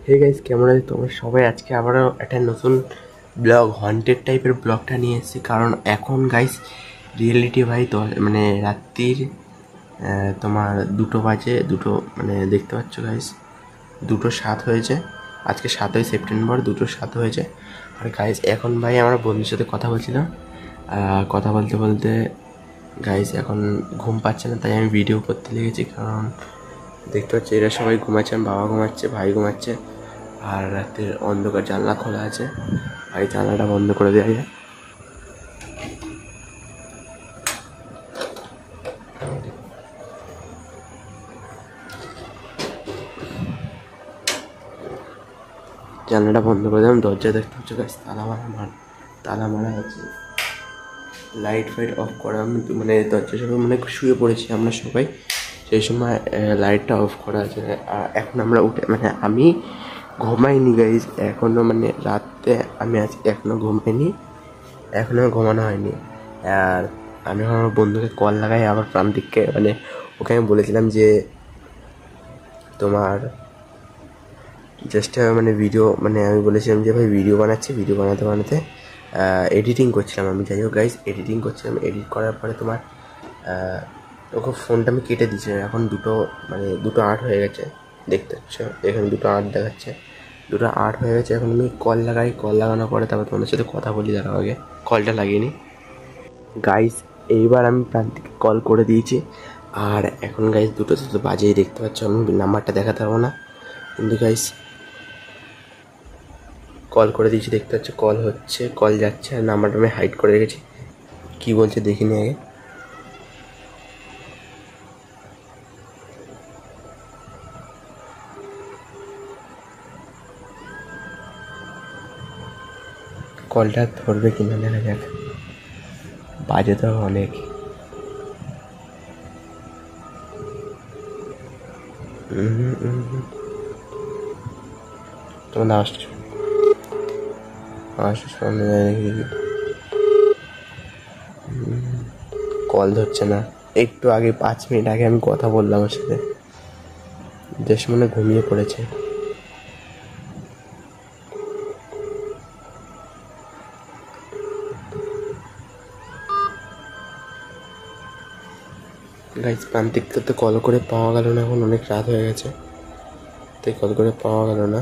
Hey guys, কেমন আছে তোমরা সবাই? আজকে আবারও একটা নতুন ব্লগ, হন্টেড টাইপের ব্লগটা নিয়ে এসেছি। কারণ এখন গাইস রিয়েলিটি ভাই তো মানে রাত্রির তোমার 2টো বাজে, দুটো মানে দেখতে পাচ্ছ গাইস 2:07 হয়েছে। আজকে 7ই সেপ্টেম্বর, 2:07 হয়েছে। আর গাইস এখন ভাই আমার বন্ধুর সাথে কথা বলছিলাম, কথা বলতে বলতে গাইস এখন ঘুম পাচ্ছে না, তাই আমি ভিডিও করতে লেগেছি। কারণ দেখতে পাচ্ছি এরা সবাই ঘুমাচ্ছে, বাবা ঘুমাচ্ছে, ভাই ঘুমাচ্ছে, আর রাতের অন্ধকার, জানলা খোলা আছে। ভাই জানলাটা বন্ধ করে দেওয়া যায়। জানলাটা বন্ধ করে দিলাম। দরজা দেখতে হচ্ছে গাছ তালা মারা আছে, লাইট ফাইট অফ করা। আমি মানে দরজা সবাই মানে শুয়ে পড়েছি আমরা সবাই, সেই সময় লাইটটা অফ করা আছে। আর এখন আমরা উঠে মানে আমি ঘুমাইনি গাইজ এখনও, মানে রাতে আমি আজ এখনও ঘুমাইনি, এখনও ঘুমানো হয়নি। আর আমি আমার বন্ধুকে কল লাগাই আবার প্রান্তিককে, মানে ওকে আমি বলেছিলাম যে তোমার জাস্ট মানে ভিডিও, মানে আমি বলেছিলাম যে ভাই ভিডিও বানাচ্ছি, ভিডিও বানাতে বানাতে এডিটিং করছিলাম আমি। যাই হোক গাইজ, এডিটিং করছিলাম, এডিট করার পরে তোমার ওকে ফোনটা আমি কেটে দিয়েছি। এখন 2:08 হয়ে গেছে, দেখতে পাচ্ছ এখানে 2:08 দেখাচ্ছে, 2:08 হয়ে গেছে। এখন আমি কল লাগাই, কল লাগানোর পরে তারপর তোমাদের সাথে কথা বলি। দাঁড়াও, আগে কলটা লাগিয়ে নিই গাইস। এইবার আমি প্রান্তিককে কল করে দিয়েছি। আর এখন গাইস 2:00 বাজেই, দেখতে পাচ্ছ আমি নাম্বারটা দেখাতে পারবো না, কিন্তু গাইস কল করে দিয়েছি, দেখতে পাচ্ছ কল হচ্ছে, কল যাচ্ছে। আর নাম্বারটা আমি হাইড করে রেখেছি, কী বলছে দেখিনি আগে। কলটা ধরবে কিনা দেখা যাক, বাজে তো অনেক। তোমার আওয়াজটা সামনে যায় নাকি? কল ধরছে না। একটু আগে 5 মিনিট আগে আমি কথা বললাম ওর সাথে, বেশ মনে ঘুমিয়ে পড়েছে। গাইজ প্রান্তিককে তো কল করে পাওয়া গেল না, এখন অনেক রাত হয়ে গেছে, তাই কল করে পাওয়া গেল না।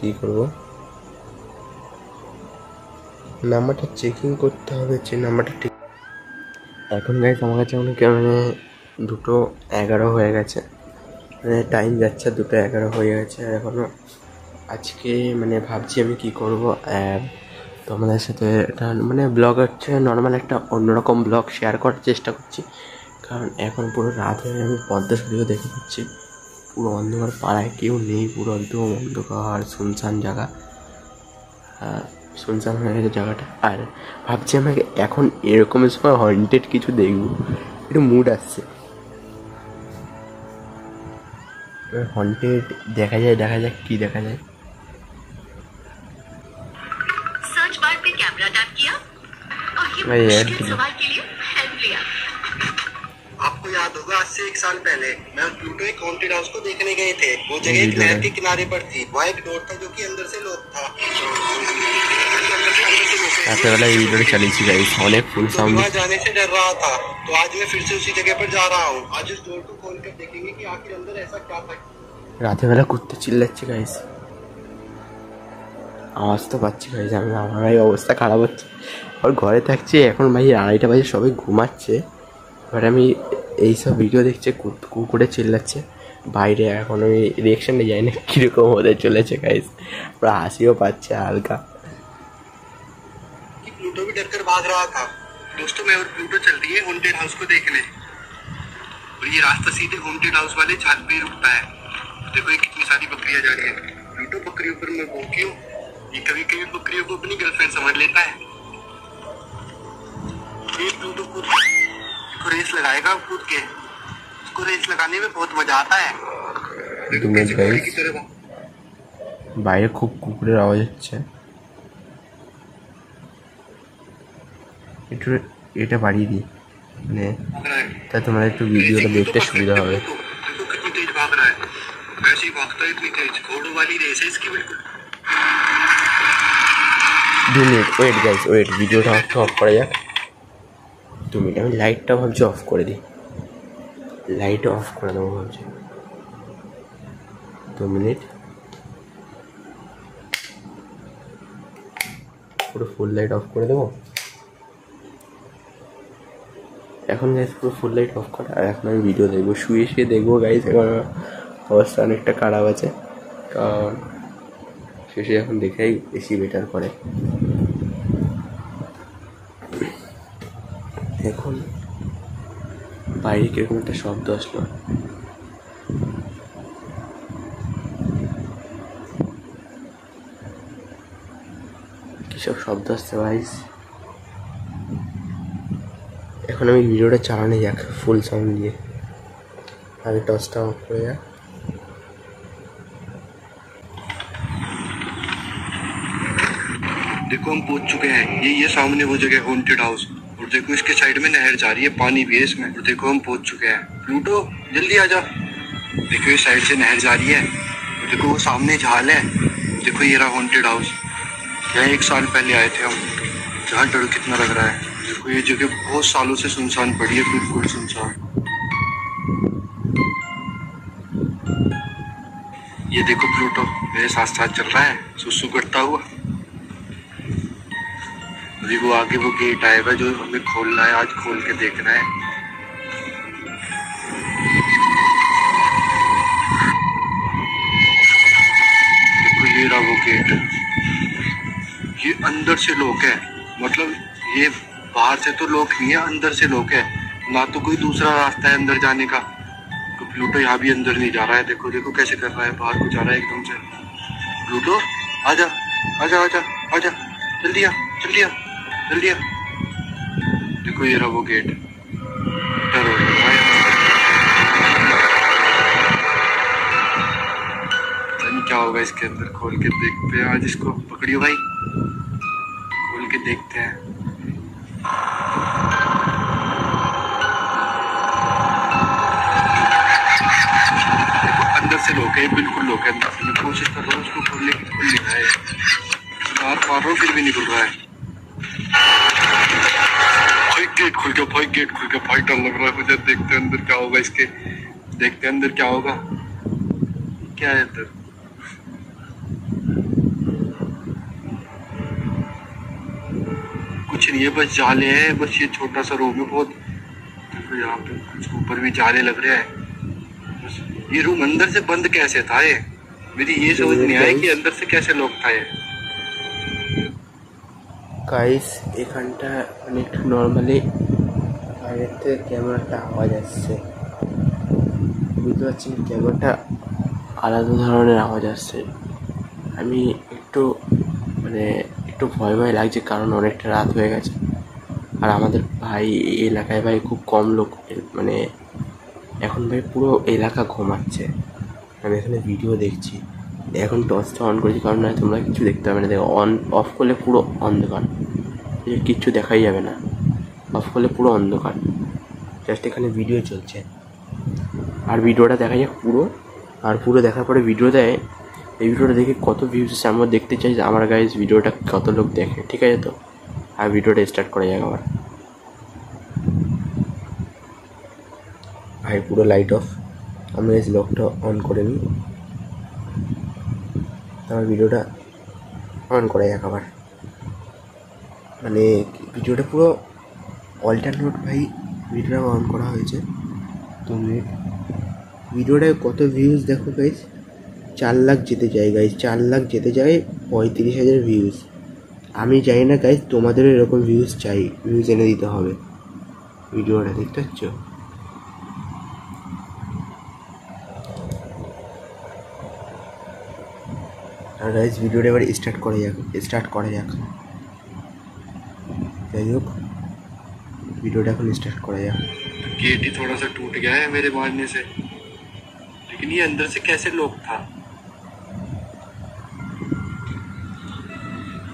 কী করবো, নাম্বারটা চেকিং করতে হবে যে নাম্বারটা ঠিক। এখন গাইজ আমার কাছে অনেক মানে 2:11 হয়ে গেছে, মানে টাইম যাচ্ছে, 2:11 হয়ে গেছে। আর এখনও আজকে মানে ভাবছি আমি কি করব। তোমাদের সাথে একটা মানে ব্লগ হচ্ছে নর্মাল, একটা অন্যরকম ব্লগ শেয়ার করার চেষ্টা করছি। কারণ এখন পুরো রাত হয়ে আমি পদ্মা দেখে পাচ্ছি, পুরো অন্ধকার, পাড়ায় কেউ নেই, পুরো একদম অন্ধকার শুনশান জায়গা, শুনশান হয়ে গেছে জায়গাটা। আর ভাবছি আমাকে এখন এরকম সময় হন্টেড কিছু দেখবো, একটু মুড আসছে। হন্টেড দেখা যাক কি দেখা যায়। सर्च बार पे कैमरा टैप किया और ये मुश्किल सवाल के लिए हेल्प लिया। आपको याद होगा आज से 1 साल पहले मैं और प्लूटो एक हॉन्टेड हाउस को देखने गए थे। वो जगह एक नहर के किनारे पर थी। वहाँ एक डोर था जो कि अंदर से लॉक था। रात वाला ये वीडियो चली थी गाइस, অনেক ফুল সাউন্ড। मैं जाने से डर रहा था, तो आज मैं फिर से उसी जगह पर जा रहा हूँ। आज इस डोर को खोल कर देखेंगे कि आखिर अंदर ऐसा क्या था। রাতের বেলা কুত্তে চিল্লাচ্ছে গাইস, আওয়াজ তো পাচ্ছি গাইস। আমার ভাই অবস্থা খারাপ হচ্ছে, আর ঘরে থাকছি এখন ভাই 2:30 বাজে, সবাই ঘুমাচ্ছে। এবার আমি এইসব ভিডিও দেখছি, কুকুরে চিল্লাচ্ছে বাইরে। এখন আমি রিয়েকশানে যাই না কীরকম হতে চলেছে গাইস, ওরা হাসিও পাচ্ছে হালকা। प्लूटो भी डरकर भाग रहा था। दोस्तों, मैं और प्लूटो चल रही है हॉन्टेड हाउस को देखने, और ये रास्ता सीधे हॉन्टेड हाउस वाले झाल पे रुकता है। देखो ये कितनी सारी बकरियां जा रही है। प्लूटो बकरियों पर मैं भौंकी हूँ, ये कभी कभी बकरियों को अपनी गर्लफ्रेंड समझ लेता है। ये प्लूटो कूद रेस लगाएगा, कूद के उसको रेस लगाने में बहुत मजा आता है। বাইরে খুব কুকুরের আওয়াজ হচ্ছে, একটু এটা বাড়িয়ে দিই, মানে তাই তোমার একটু ভিডিওটা দেখতে সুবিধা হবে। वैसे ही भागता है इतनी तेज, घोड़ों वाली रेस है इसकी बिल्कुल। 2 মিনিট ওয়েট গাইস, ওয়েট, ভিডিওটা অফ করা যাক। 2 মিনিট, আমি লাইটটা ভাবছি অফ করে দিই, লাইট অফ করে দেবো ভাবছি। 2 মিনিট, পুরো ফুল লাইট অফ করে দেবো এখন গাইস, পুরো ফুল লাইট অফ করা। আর এখন আমি ভিডিও দেখবো, শুয়ে শুয়ে দেখবো গাইস। এখন অবস্থা অনেকটা খারাপ আছে, কারণ শেষে এখন দেখেই বেশি বেটার করে। এখন বাইরে কিরকম একটা শব্দ আসলো, কিসব শব্দ আসছে গাইস। এখন আমি ভিডিওটা চালানো যাক ফুল সাউন্ড দিয়ে। আগে টর্চটা অফ করে যাক। देखो हम पहुंच चुके हैं, ये सामने वो जगह हॉन्टेड हाउस, और देखो इसके साइड में नहर जा रही है, पानी भी है इसमें। और देखो हम पहुंच चुके हैं। प्लूटो जल्दी आ जा। देखो ये साइड से नहर जा रही है, और देखो वो सामने झाल है। देखो ये रहा हॉन्टेड हाउस, यहाँ 1 साल पहले आए थे हम। जहाँ डर कितना लग रहा है। देखो ये जगह बहुत सालों से सुनसान पड़ी है, बिल्कुल सुनसान। ये देखो प्लूटो मेरे साथ साथ चल रहा है सुसु करता हुआ। अभी वो आगे वो गेट आएगा जो हमें खोलना है, आज खोल के देखना है। देखो ये रहा वो गेट, ये अंदर से लॉक है, मतलब ये बाहर से तो लॉक नहीं है, अंदर से लॉक है। ना तो कोई दूसरा रास्ता है अंदर जाने का। तो प्लूटो यहाँ भी अंदर नहीं जा रहा है। देखो देखो कैसे कर रहा है, बाहर को जा रहा है एकदम से। प्लूटो आजा आजा आजा आजा, जल्दी आ जल्दी आ जल्दी आ। देखो ये रहा वो गेट, डर हो रहा है। क्या होगा इसके अंदर, खोल के देखते हैं। आज इसको पकड़ियो भाई, खोल के देखते हैं। देखो अंदर से लोग है, बिल्कुल लोग है। अंदर से मैं कोशिश कर रहा हूँ उसको खोलने की, खोल नहीं रहा है। बाहर मार रहा हूँ फिर भी नहीं खुल रहा है। भाई गेट खुल गया, भाई गेट खुल गया, भाई डर लग रहा है मुझे। देखते हैं अंदर क्या होगा इसके, देखते हैं अंदर क्या होगा। क्या है अंदर, कुछ नहीं है, बस जाले हैं। बस ये छोटा सा रूम है बहुत। देखो यहाँ पे कुछ ऊपर भी जाले लग रहे हैं। बस ये रूम अंदर से बंद कैसे था, ये मेरी ये समझ नहीं आया कि अंदर से कैसे लॉक था ये। গাইস এখানটা মানে একটু নর্মালি বাইরের থেকে ক্যামেরাটা আওয়াজ আসছে, বুঝতে পারছি ক্যামেরাটা আলাদা ধরনের আওয়াজ আসছে। আমি একটু মানে একটু ভয় ভয় লাগছে, কারণ অনেকটা রাত হয়ে গেছে। আর আমাদের ভাই এই এলাকায় ভাই খুব কম লোক, মানে এখন ভাই পুরো এলাকা ঘুমাচ্ছে। আমি এখানে ভিডিও দেখছি, এখন টর্চটা অন করেছি কারণ নয় তোমরা কিছু দেখতে পাবে না। দেখো অন অফ করলে পুরো অন্ধকার, কিচ্ছু দেখাই যাবে না। অফ করলে পুরো অন্ধকার, জাস্ট এখানে ভিডিও চলছে। আর ভিডিওটা দেখা যাক পুরো, আর পুরো দেখার পরে ভিডিও দেয়। এই ভিডিওটা দেখে কত ভিউজ আছে আমরা দেখতে চাই, আমার গাইজ ভিডিওটা কত লোক দেখে, ঠিক আছে তো। আর ভিডিওটা স্টার্ট করা যাক আবার। ভাই পুরো লাইট অফ, আমি এই লকটা অন করে নিই, আমার ভিডিওটা অন করা যাক আবার। মানে ভিডিওটা পুরো অল্টারনেট ভাই, ভিডিওটা অন করা হয়েছে। তো ভিডিওটায় কত ভিউজ দেখো গাইজ, 4 লাখ যেতে চাই গাইজ, 4 লাখ যেতে চাই, 35,000 ভিউজ। আমি জানি না গাইজ, তোমাদেরও এরকম ভিউজ চাই, ভিউজ এনে দিতে হবে। ভিডিওটা দেখতে পাচ্ছ, আর গাইজ ভিডিওটা এবার স্টার্ট করা যাক। যাই হোক ভিডিওটা এখন স্টার্ট করা যাক। गेट ही थोड़ा सा टूट गया है मेरे मारने से, लेकिन ये अंदर से कैसे लॉक था।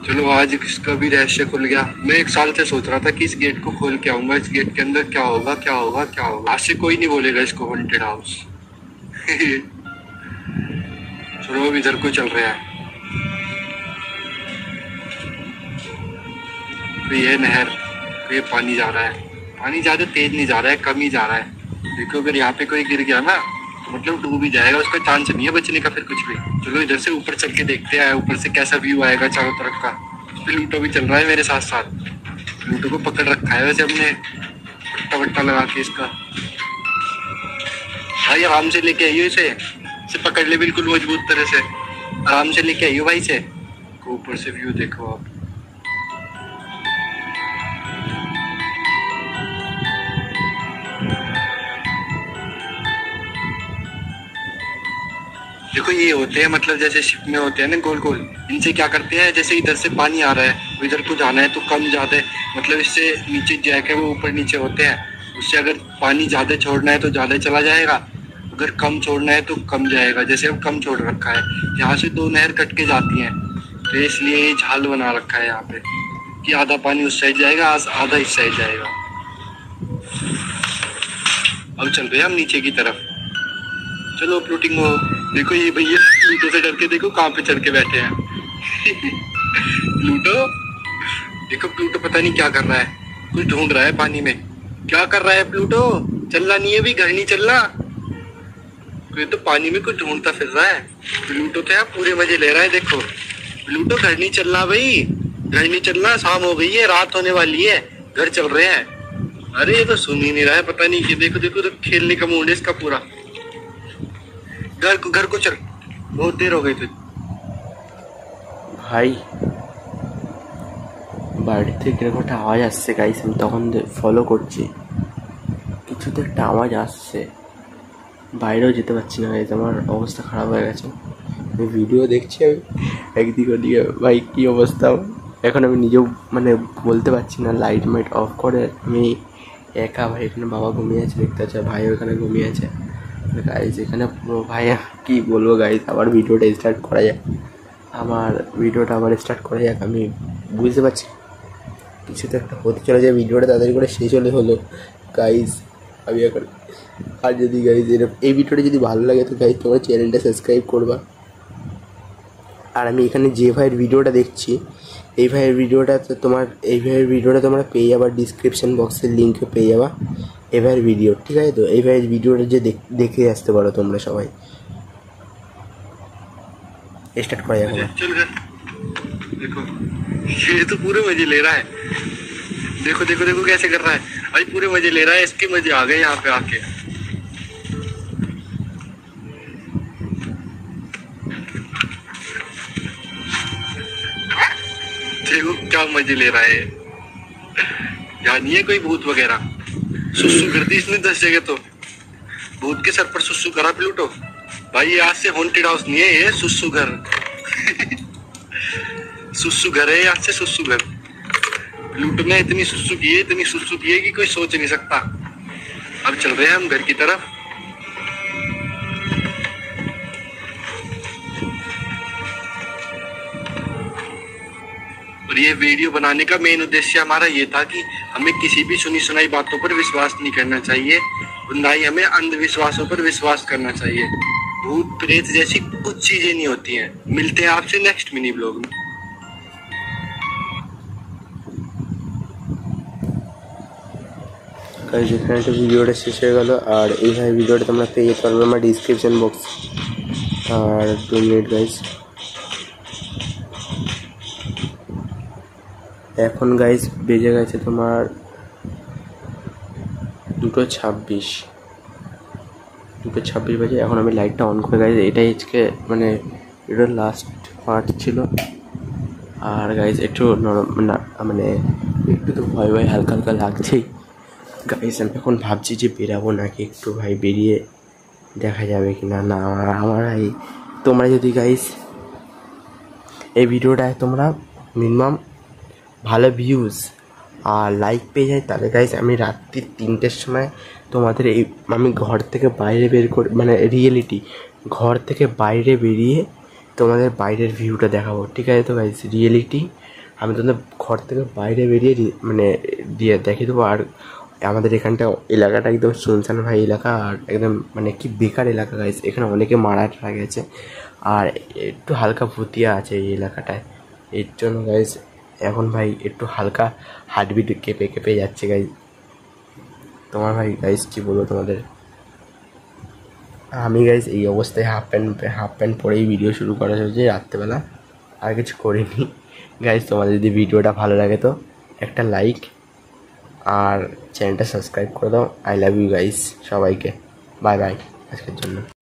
चलो आज इसका भी रहस्य खुल गया। मैं 1 साल से सोच रहा था कि इस गेट को खोल के आऊंगा, इस गेट के अंदर क्या होगा क्या होगा क्या होगा। आज से कोई नहीं बोलेगा इसको हॉन्टेड हाउस। चलो अब इधर को चल रहे हैं। तो ये नहर, तो ये पानी जा रहा है। पानी ज्यादा तेज नहीं जा रहा है, कम ही जा रहा है। देखो अगर यहाँ पे कोई गिर गया ना तो मतलब डूब ही जाएगा, उसका चांस नहीं है बचने का फिर कुछ भी। चलो इधर से ऊपर चल के देखते हैं ऊपर से कैसा व्यू आएगा चारों तरफ का। प्लूटो भी चल रहा है मेरे साथ साथ। प्लूटो को पकड़ रखा है वैसे हमने पट्टा वट्टा लगा के इसका। भाई आराम से लेके आइयो इसे पकड़ ले बिल्कुल मजबूत तरह से, आराम से लेके आइयो भाई इसे। ऊपर से व्यू देखो आप। देखो ये होते हैं मतलब जैसे शिप में होते हैं ना गोल गोल, इनसे क्या करते हैं जैसे इधर से पानी आ रहा है इधर को जाना है तो कम ज्यादा मतलब इससे नीचे जैक है वो ऊपर नीचे होते हैं, उससे अगर पानी ज्यादा छोड़ना है तो ज्यादा चला जाएगा, अगर कम छोड़ना है तो कम जाएगा। जैसे अब कम छोड़ रखा है, यहाँ से दो नहर कट के जाती हैं तो इसलिए ये झाल बना रखा है यहाँ पे कि आधा पानी उस साइड जाएगा आधा इस साइड जाएगा। अब चल रहे हैं हम नीचे की तरफ। चलो फ्लोटिंग हो। देखो ये भैया प्लूटो से डर के देखो कहाँ पे चढ़ के बैठे हैं। प्लूटो देखो, प्लूटो पता नहीं क्या कर रहा है, कुछ ढूंढ रहा है पानी में। क्या कर रहा है प्लूटो? चलना नहीं है भी, घर नहीं चलना। ये तो पानी में कुछ ढूंढता फिर रहा है। प्लूटो तो यार पूरे मजे ले रहा है। देखो प्लूटो घर नहीं चलना भाई, घर नहीं चलना, शाम हो गई है, रात होने वाली है, घर चल रहे हैं। अरे ये तो सुन ही नहीं रहा है, पता नहीं कि देखो देखो तो खेलने का मूड है इसका पूरा। घर को चल, बहुत देर हो गई थी ভাই। বাড়ি থেকে এরকম একটা আওয়াজ আসছে গাইস, আমি তখন ফলো করছি, কিছু তো একটা আওয়াজ আসছে, বাইরেও যেতে পারছি না গাইস, আমার অবস্থা খারাপ হয়ে গেছে। আমি ভিডিও দেখছি, আমি একদিকে ওদিকে, ভাই কী অবস্থা। এখন আমি নিজেও মানে বলতে পারছি না, লাইট মাইট অফ করে আমি একা। ভাই এখানে বাবা ঘুমিয়ে আছে দেখতে পাচ্ছি, ভাইও এখানে ঘুমিয়ে আছে গাইস। এখানে পুরো ভাই কী বলবো গাইস, আবার ভিডিওটা স্টার্ট করা যাক, আমি বুঝতে পারছি কিছু তো একটা হতে চলে যায়। ভিডিওটা তাড়াতাড়ি করে শেষ হলো গাইস। আমি এখন আর যদি গাইস এই ভিডিওটা যদি ভালো লাগে তো গাইস তোমার চ্যানেলটা সাবস্ক্রাইব করবা। আর আমি এখানে যে ভাইয়ের ভিডিওটা দেখছি, এই ভাইয়ের ভিডিওটা তোমরা পেয়ে যাবা, ডিসক্রিপশন বক্সের লিঙ্কে পেয়ে যাবা এই ভাইয়ের ভিডিও, ঠিক আছে? তো এই ভাইয়ের ভিডিওটা যে দেখে আসতে পারো তোমরা সবাই। स्टार्ट करा जाएगा। चल देखो ये तो पूरे मजे ले रहा है। देखो देखो देखो कैसे कर रहा है भाई, पूरे मजे ले रहा है, इसके मजे आ गए यहाँ पे आके। देखो क्या मजे ले रहा है। यहाँ नहीं है कोई भूत वगैरह, सुसु कर दी इसने 10 जगह तो। भूत के सर पर सुसु करा प्लूटो। भाई ये आज से हॉन्टेड हाउस नहीं है, ये सुसु घर। सुसु घर है आज से, सुसु घर। प्लूटो ने इतनी सुसु की है कि कोई सोच नहीं सकता। अब चल रहे हैं हम घर की तरफ। और ये वीडियो बनाने का मेन उद्देश्य हमारा ये था कि हमें किसी भी सुनी सुनाई बातों पर विश्वास नहीं करना चाहिए, और ना ही हमें अंधविश्वासों पर विश्वास करना चाहिए। भूत प्रेत जैसी कुछ चीजें नहीं होती हैं। मिलते हैं आपसे नेक्स्ट मिनी ब्लॉग में। गाइस এখানে তো ভিডিওটা শেষ হয়ে গেল, আর এই ভাই ভিডিওটা তোমরা পেয়ে যেতে পারবে আমার ডিসক্রিপশন বক্স। আর 2 মিনিট গাইস, এখন গাইস বেজে গেছে তোমার 2:26 বাজে। এখন আমি লাইটটা অন করে গাইস, এটাই আজকে মানে এটা লাস্ট পার্ট ছিল। আর গাইস একটু মানে একটু তো ভয় হালকা হালকা লাগছেই গাইস। আমি এখন ভাবছি যে বেরাবো নাকি, একটু ভাই বেরিয়ে দেখা যাবে কি না। আমার ভাই তোমরা যদি গাইস এই ভিডিওটায় তোমরা মিনিমাম ভালো ভিউজ আর লাইক পেয়ে যায়, তাহলে গাইস আমি রাত্রি 3টের সময় তোমাদের আমি ঘর থেকে বাইরে বের করে মানে ঘর থেকে বাইরে বেরিয়ে তোমাদের বাইরের ভিউটা দেখাবো, ঠিক আছে? তো গাইস আমি তোমাদের ঘর থেকে বাইরে বেরিয়ে মানে দিয়ে দেখিয়ে দেবো। আর আমাদের এখানটা এলাকাটা একদম শুনশান ভাই এলাকা, আর একদম মানে কি বেকার এলাকা গাইস। এখানে অনেকে মারা গেছে, আর একটু হালকা ভুতিয়া আছে এই এলাকাটায়। এর জন্য গাইস এখন ভাই একটু হালকা হার্টবিট কেঁপে কেঁপে যাচ্ছে গাইস। তোমার ভাই গাইস কী বলবো তোমাদের, আমি গাইস এই অবস্থায় হাফ প্যান্ট পরেই ভিডিও শুরু করা হয়েছে রাত্রেবেলা, আর কিছু করিনি গাইস। তোমাদের যদি ভিডিওটা ভালো লাগে তো একটা লাইক আর চ্যানেলটা সাবস্ক্রাইব করে দাও। আই লাভ ইউ গাইস, সবাইকে বাই বাই আজকের জন্য।